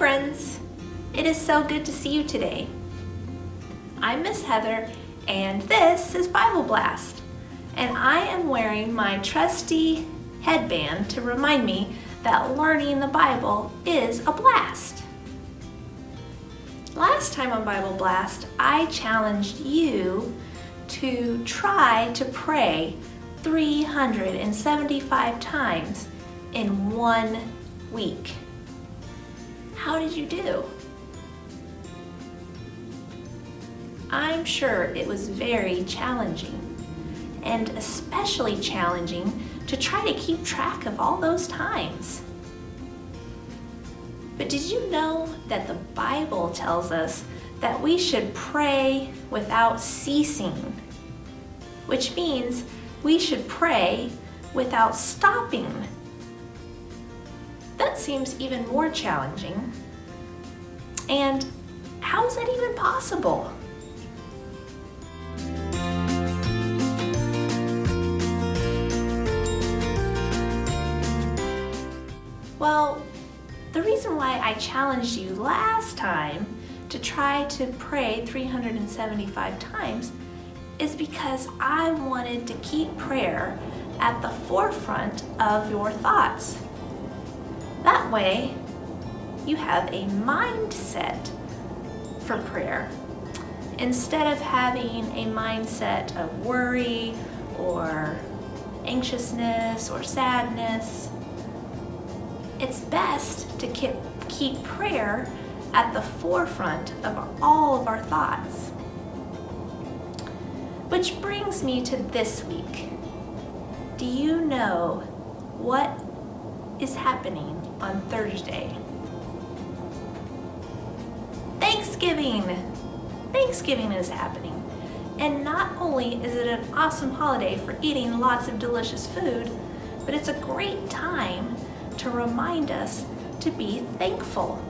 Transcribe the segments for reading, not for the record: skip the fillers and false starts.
friends! It is so good to see you today. I'm Miss Heather, and this is Bible Blast. And I am wearing my trusty headband to remind me that learning the Bible is a blast. Last time on Bible Blast, I challenged you to try to pray 375 times in 1 week. How did you do? I'm sure it was very challenging, and especially challenging to try to keep track of all those times. But did you know that the Bible tells us that we should pray without ceasing? Which means we should pray without stopping. That seems even more challenging. And how is that even possible? Well, the reason why I challenged you last time to try to pray 375 times is because I wanted to keep prayer at the forefront of your thoughts. That way, you have a mindset for prayer instead of having a mindset of worry or anxiousness or sadness. It's best to keep prayer at the forefront of all of our thoughts. Which brings me to this week. Do you know what is happening on Thursday? Thanksgiving! Thanksgiving is happening. And not only is it an awesome holiday for eating lots of delicious food, but it's a great time to remind us to be thankful.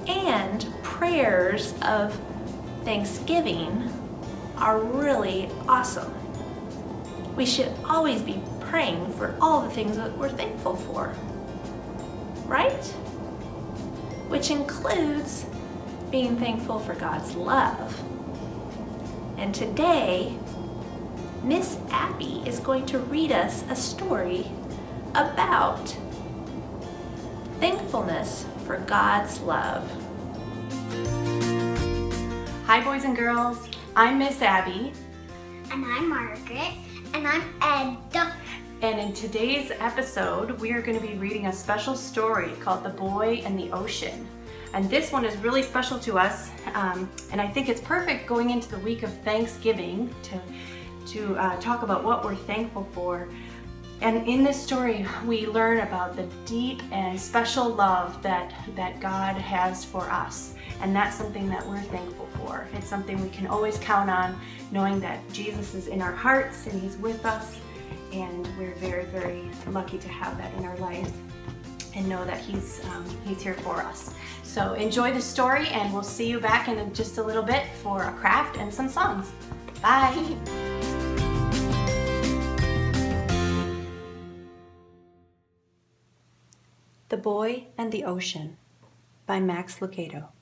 And prayers of thanksgiving are really awesome. We should always be praying for all the things that we're thankful for, right? Which includes being thankful for God's love. And today, Miss Abby is going to read us a story about thankfulness for God's love. Hi boys and girls, I'm Miss Abby. And I'm Margaret. And I'm Ed. And in today's episode, we are going to be reading a special story called The Boy and the Ocean. And this one is really special to us, and I think it's perfect going into the week of Thanksgiving to talk about what we're thankful for. And in this story, we learn about the deep and special love that God has for us. And that's something that we're thankful for. It's something we can always count on, knowing that Jesus is in our hearts and He's with us. And we're very, very lucky to have that in our life and know that He's here for us. So enjoy the story, and we'll see you back in just a little bit for a craft and some songs. Bye. The Boy and the Ocean by Max Lucado.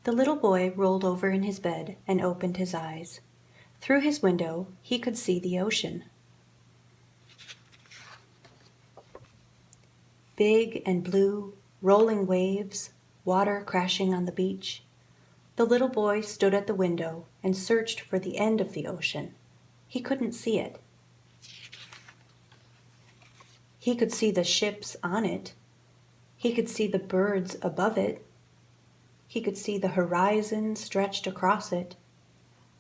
The little boy rolled over in his bed and opened his eyes. Through his window, he could see the ocean. Big and blue, rolling waves, water crashing on the beach. The little boy stood at the window and searched for the end of the ocean. He couldn't see it. He could see the ships on it. He could see the birds above it. He could see the horizon stretched across it.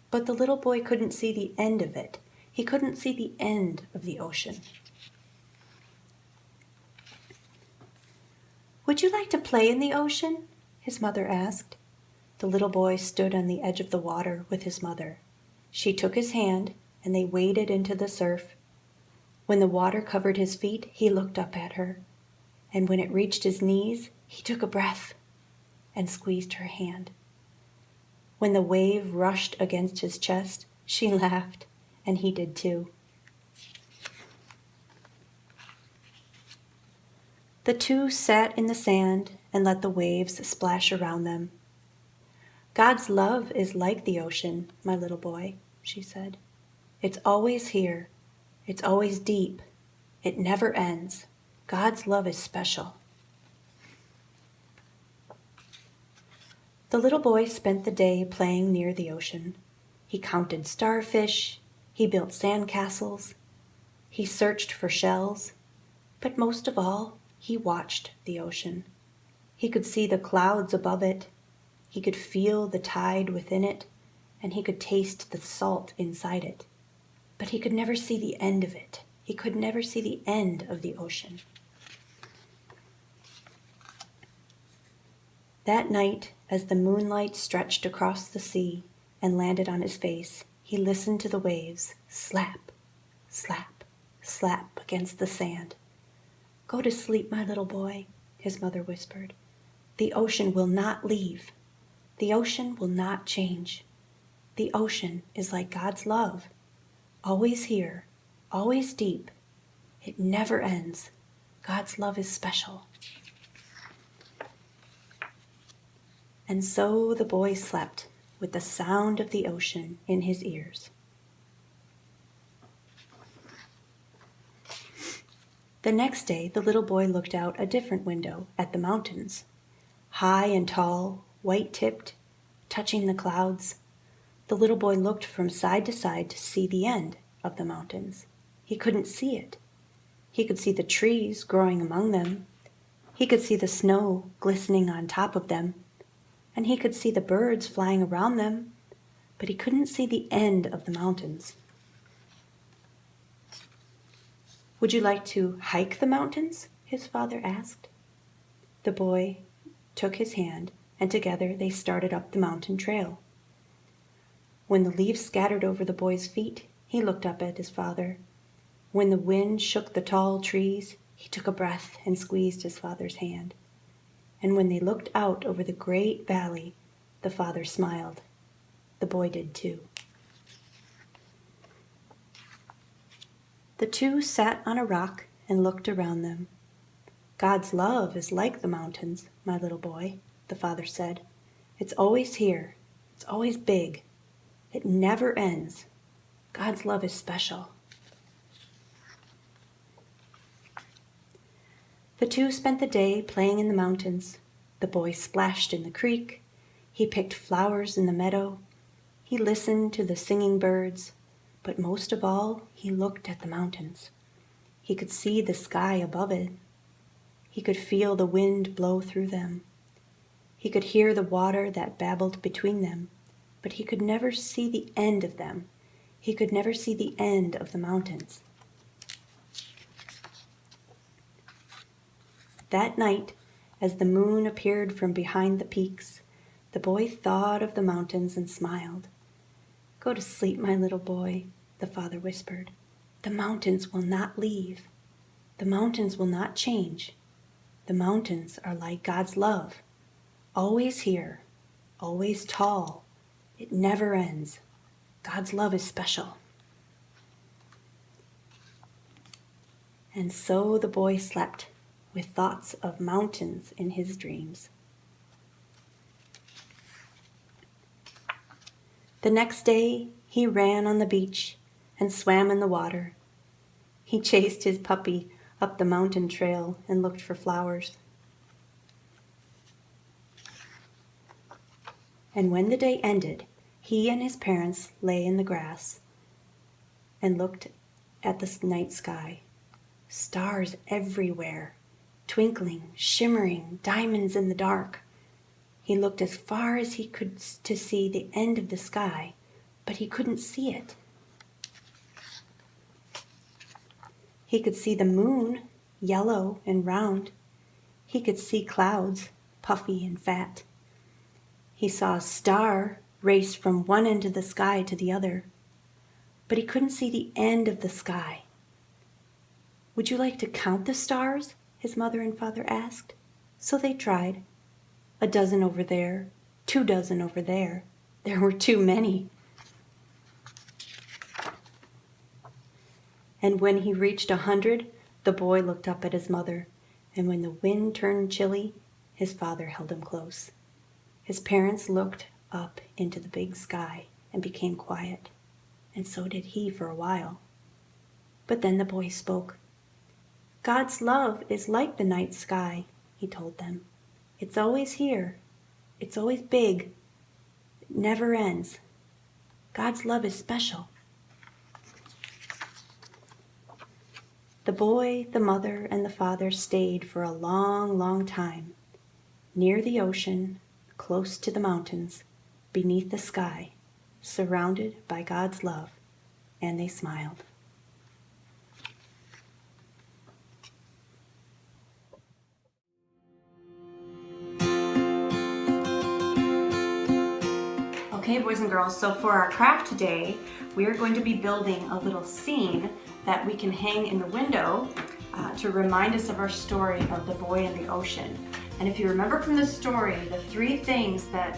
But the little boy couldn't see the end of it. He couldn't see the end of the ocean. "Would you like to play in the ocean?" his mother asked. The little boy stood on the edge of the water with his mother. She took his hand, and they waded into the surf. When the water covered his feet, he looked up at her. And when it reached his knees, he took a breath and squeezed her hand. When the wave rushed against his chest, she laughed, and he did too. The two sat in the sand and let the waves splash around them. "God's love is like the ocean, my little boy," she said. "It's always here. It's always deep. It never ends. God's love is special." The little boy spent the day playing near the ocean. He counted starfish. He built sandcastles. He searched for shells. But most of all, he watched the ocean. He could see the clouds above it. He could feel the tide within it, and he could taste the salt inside it. But he could never see the end of it. He could never see the end of the ocean. That night, as the moonlight stretched across the sea and landed on his face, he listened to the waves slap, slap, slap against the sand. "Go to sleep, my little boy," his mother whispered. "The ocean will not leave. The ocean will not change. The ocean is like God's love, always here, always deep. It never ends. God's love is special." And so the boy slept with the sound of the ocean in his ears. The next day, the little boy looked out a different window at the mountains. High and tall, white-tipped, touching the clouds. The little boy looked from side to side to see the end of the mountains. He couldn't see it. He could see the trees growing among them. He could see the snow glistening on top of them. And he could see the birds flying around them. But he couldn't see the end of the mountains. "Would you like to hike the mountains?" his father asked. The boy took his hand, and together they started up the mountain trail. When the leaves scattered over the boy's feet, he looked up at his father. When the wind shook the tall trees, he took a breath and squeezed his father's hand. And when they looked out over the great valley, the father smiled. The boy did too. The two sat on a rock and looked around them. "God's love is like the mountains, my little boy," the father said. "It's always here. It's always big. It never ends. God's love is special." The two spent the day playing in the mountains. The boy splashed in the creek. He picked flowers in the meadow. He listened to the singing birds. But most of all, he looked at the mountains. He could see the sky above it. He could feel the wind blow through them. He could hear the water that babbled between them. But he could never see the end of them. He could never see the end of the mountains. That night, as the moon appeared from behind the peaks, the boy thought of the mountains and smiled. "Go to sleep, my little boy," the father whispered. "The mountains will not leave. The mountains will not change. The mountains are like God's love, always here, always tall. It never ends. God's love is special." And so the boy slept, with thoughts of mountains in his dreams. The next day, he ran on the beach and swam in the water. He chased his puppy up the mountain trail and looked for flowers. And when the day ended, he and his parents lay in the grass and looked at the night sky. Stars everywhere, twinkling, shimmering, diamonds in the dark. He looked as far as he could to see the end of the sky, but he couldn't see it. He could see the moon, yellow and round. He could see clouds, puffy and fat. He saw a star race from one end of the sky to the other, but he couldn't see the end of the sky. "Would you like to count the stars?" his mother and father asked. So they tried. 1 dozen over there, 2 dozen over there. There were too many. And when he reached 100, the boy looked up at his mother and when the wind turned chilly, his father held him close. His parents looked up into the big sky and became quiet, and so did he for a while. But then the boy spoke. "God's love is like the night sky," he told them. "It's always here. It's always big. It never ends. God's love is special." The boy, the mother, and the father stayed for a long, long time, near the ocean, close to the mountains, beneath the sky, surrounded by God's love, and they smiled. Okay, boys and girls, so for our craft today, we are going to be building a little scene that we can hang in the window to remind us of our story of the boy in the ocean. And if you remember from the story, the three things that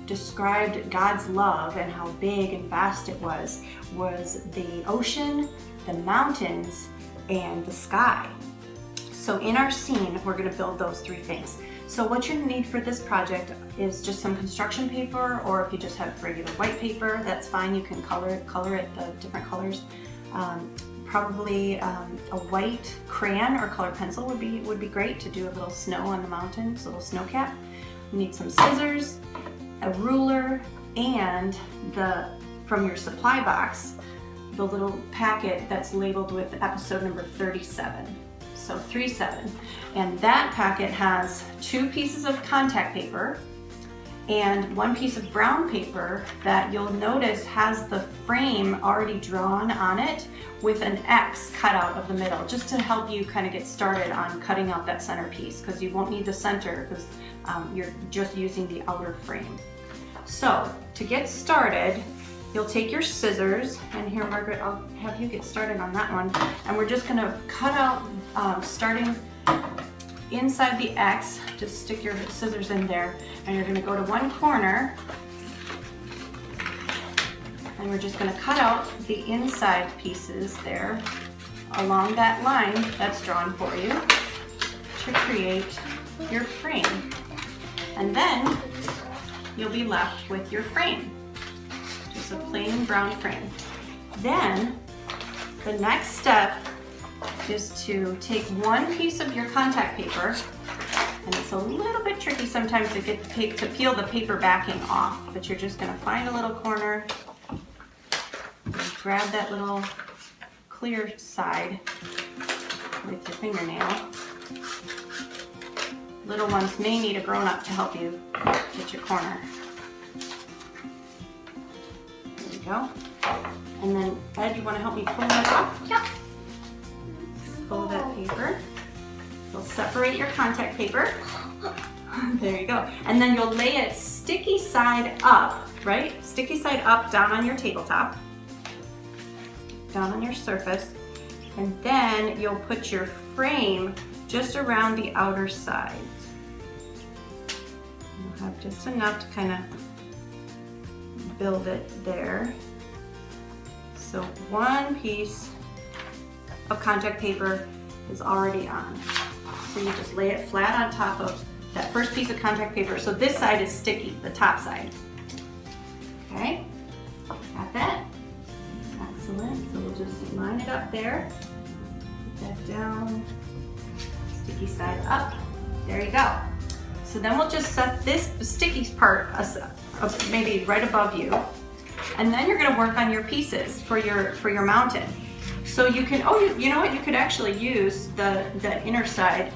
described God's love and how big and vast it was the ocean, the mountains, and the sky. So in our scene, we're going to build those three things. So what you're going to need for this project is just some construction paper, or if you just have regular white paper, that's fine. You can color it the different colors. Probably a white crayon or colored pencil would be great to do a little snow on the mountains, a little snow cap. You need some scissors, a ruler, and from your supply box, the little packet that's labeled with episode number 37. So 37. And that packet has 2 pieces of contact paper and 1 piece of brown paper that you'll notice has the frame already drawn on it with an X cut out of the middle, just to help you kind of get started on cutting out that center piece, because you won't need the center because you're just using the outer frame. So to get started, you'll take your scissors, and here, Margaret, I'll have you get started on that one. And we're just gonna cut out, starting inside the X, just stick your scissors in there, and you're gonna go to one corner, and we're just gonna cut out the inside pieces there along that line that's drawn for you to create your frame. And then you'll be left with your frame. Just a plain brown frame. Then the next step is to take 1 piece of your contact paper, and it's a little bit tricky sometimes to peel the paper backing off, but you're just going to find a little corner, and grab that little clear side with your fingernail. Little ones may need a grown-up to help you get your corner. Go. And then, Ed, you want to help me pull that off? Yep. Pull that paper. You'll separate your contact paper. There you go. And then you'll lay it sticky side up, right? Sticky side up down on your tabletop, down on your surface. And then you'll put your frame just around the outer sides. You'll have just enough to kind of build it there. So 1 piece of contact paper is already on. So you just lay it flat on top of that first piece of contact paper. So this side is sticky, the top side. Okay, got that? Excellent. So we'll just line it up there. Put that down, sticky side up. There you go. So then we'll just set this sticky part maybe right above you, and then you're going to work on your pieces for your mountain. So you can, you know what, you could actually use the inner side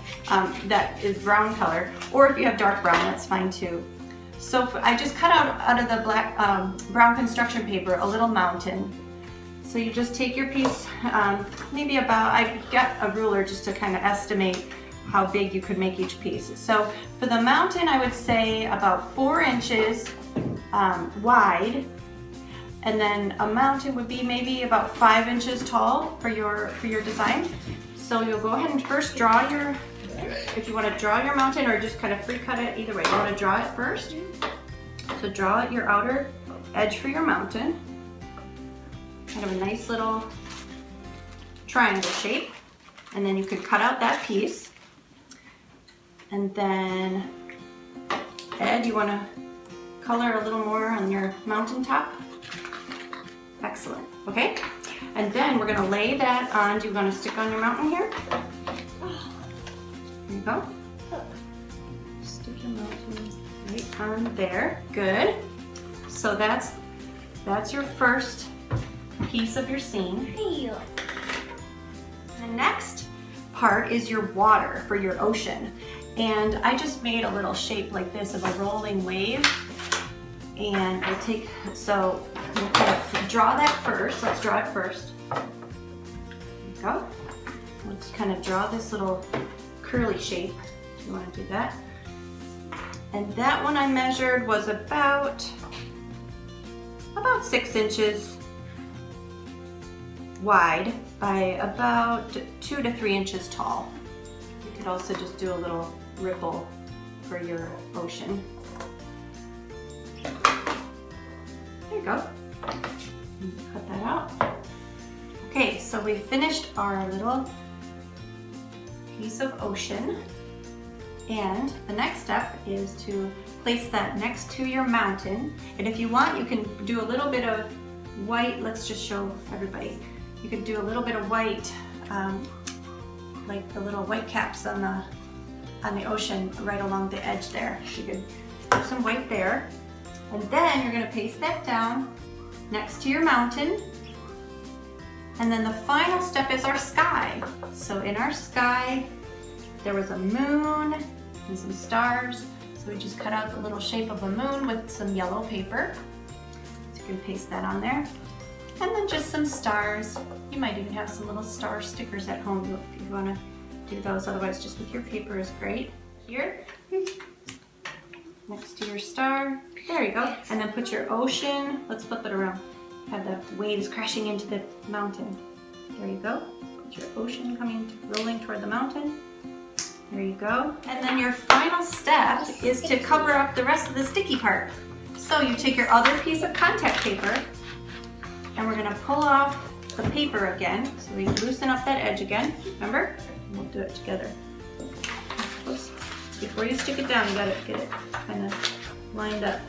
that is brown color, or if you have dark brown, that's fine too. So I just cut out of the black brown construction paper a little mountain. So you just take your piece, maybe about, I got a ruler just to kind of estimate how big you could make each piece. So for the mountain, I would say about 4 inches wide, and then a mountain would be maybe about 5 inches tall for your design. So you'll go ahead and first draw your, if you want to draw your mountain or just kind of free cut it, either way, you want to draw it first. So draw out your outer edge for your mountain, kind of a nice little triangle shape, and then you could cut out that piece. And then, Ed, you want to color a little more on your mountaintop? Excellent. Okay. And then we're going to lay that on. Do you want to stick on your mountain here? There you go. Stick your mountain right on there. Good. So that's your first piece of your scene. The next part is your water for your ocean. And I just made a little shape like this of a rolling wave. And I'll take, so we'll kind of draw that first. Let's draw it first. There you go. Let's kind of draw this little curly shape. If you want to do that. And that one I measured was about 6 inches wide by about 2 to 3 inches tall. You could also just do a little ripple for your ocean. There you go. Cut that out. Okay, so we finished our little piece of ocean. And the next step is to place that next to your mountain. And if you want, you can do a little bit of white. Let's just show everybody. You could do a little bit of white, like the little white caps on the ocean right along the edge there. You could do some white there. And then you're going to paste that down next to your mountain. And then the final step is our sky. So in our sky, there was a moon and some stars. So we just cut out the little shape of a moon with some yellow paper. So you can paste that on there. And then just some stars. You might even have some little star stickers at home if you want to do those. Otherwise, just with your paper is great. Here, next to your star. There you go. And then put your ocean. Let's flip it around. Have the waves crashing into the mountain. There you go. Put your ocean rolling toward the mountain. There you go. And then your final step is to cover up the rest of the sticky part. So you take your other piece of contact paper and we're gonna pull off the paper again. So we loosen up that edge again, remember? And we'll do it together. Oops. Before you stick it down, you gotta get it kind of lined up.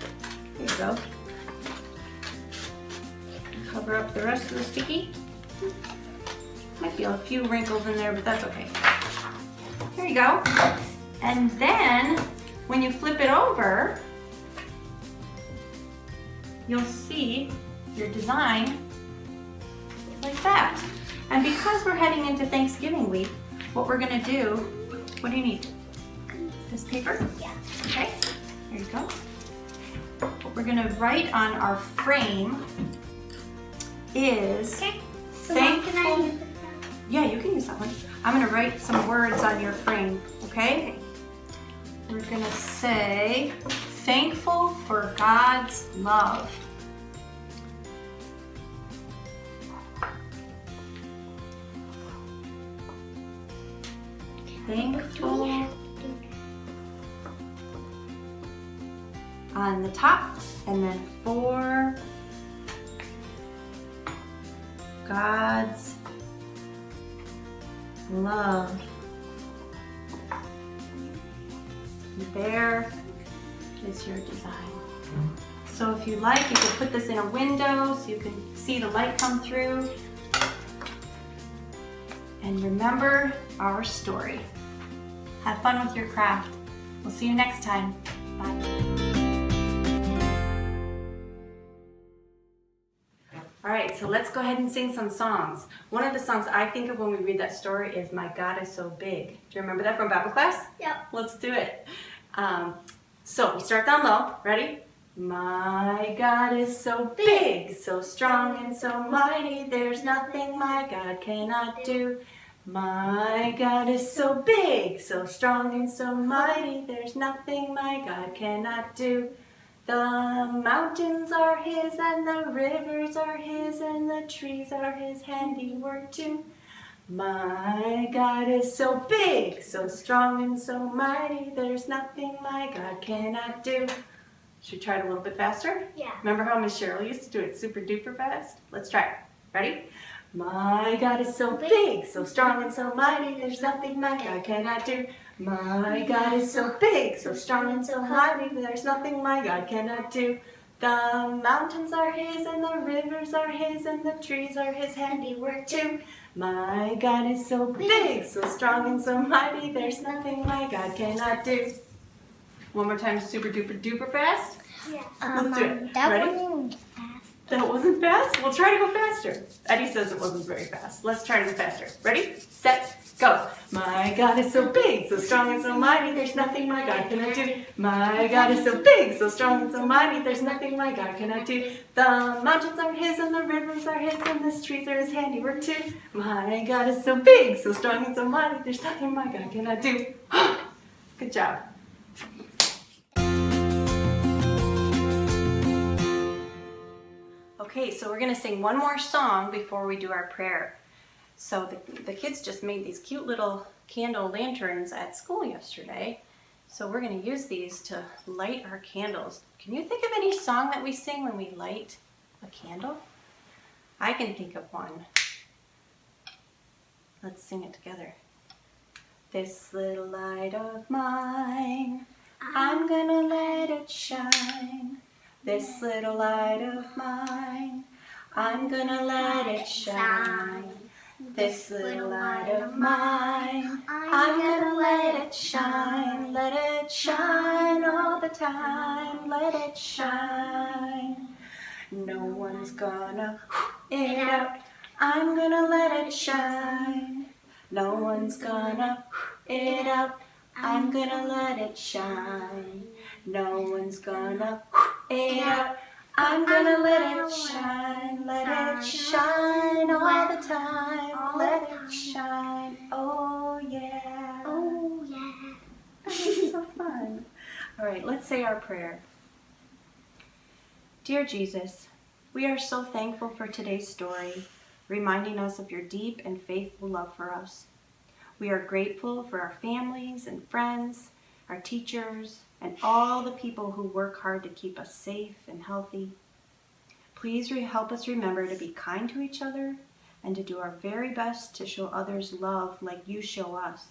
There you go. Cover up the rest of the sticky. Might be a few wrinkles in there, but that's okay. There you go. And then when you flip it over, you'll see your design like that. And because we're heading into Thanksgiving week, what we're gonna do, what do you need? This paper? Yeah. Okay, there you go. What we're gonna write on our frame is thankful. Yeah, you can use that one. I'm gonna write some words on your frame, okay? We're gonna say, thankful for God's love. Thankful on the top, and then for God's love. There is your design. So if you like, you can put this in a window so you can see the light come through. And remember our story. Have fun with your craft. We'll see you next time. Bye. All right, so let's go ahead and sing some songs. One of the songs I think of when we read that story is My God is So Big. Do you remember that from Bible class? Yep. Let's do it. So we start down low. Ready? My God is so big, so strong and so mighty. There's nothing my God cannot do. My God is so big, so strong and so mighty. There's nothing my God cannot do. The mountains are His and the rivers are His and the trees are His handiwork too. My God is so big, so strong and so mighty. There's nothing my God cannot do. Should we try it a little bit faster? Yeah. Remember how Miss Cheryl used to do it super duper fast? Let's try it. Ready? My God is so big, so strong and so mighty. There's nothing my God cannot do. My God is so big, so strong and so mighty, there's nothing my God cannot do. The mountains are His and the rivers are His and the trees are His handiwork too. My God is so big, so strong and so mighty, there's nothing my God cannot do. One more time, super duper duper fast. Yeah. Let's do it. That Ready? wasn't fast. That wasn't fast? We'll try to go faster. Eddie says it wasn't very fast. Let's try to go faster. Ready, set, go. My God is so big, so strong and so mighty, there's nothing my God cannot do. My God is so big, so strong and so mighty, there's nothing my God cannot do. The mountains are His and the rivers are His and the trees are His handiwork too. My God is so big, so strong and so mighty, there's nothing my God cannot do. Good job. Okay, so we're going to sing one more song before we do our prayer. So the kids just made these cute little candle lanterns at school yesterday. So we're going to use these to light our candles. Can you think of any song that we sing when we light a candle? I can think of one. Let's sing it together. This little light of mine, I'm gonna let it shine. This little light of mine, I'm gonna let it shine. This little light of mine, I'm gonna let it shine all the time, let it shine. No one's gonna it out, I'm gonna let it shine. No one's gonna it out, I'm gonna let it shine. No one's gonna it out, I'm gonna let it shine all the time, let it shine, oh yeah. Oh, yeah. That's so fun. All right, let's say our prayer. Dear Jesus, we are so thankful for today's story, reminding us of your deep and faithful love for us. We are grateful for our families and friends, our teachers, and all the people who work hard to keep us safe and healthy. Please help us remember to be kind to each other and to do our very best to show others love like you show us.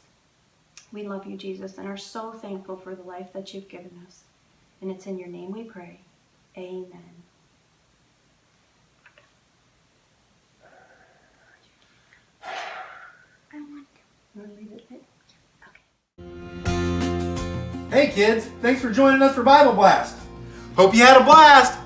We love you, Jesus, and are so thankful for the life that you've given us. And it's in your name we pray. Amen. You want to leave it there? Hey kids, thanks for joining us for Bible Blast. Hope you had a blast.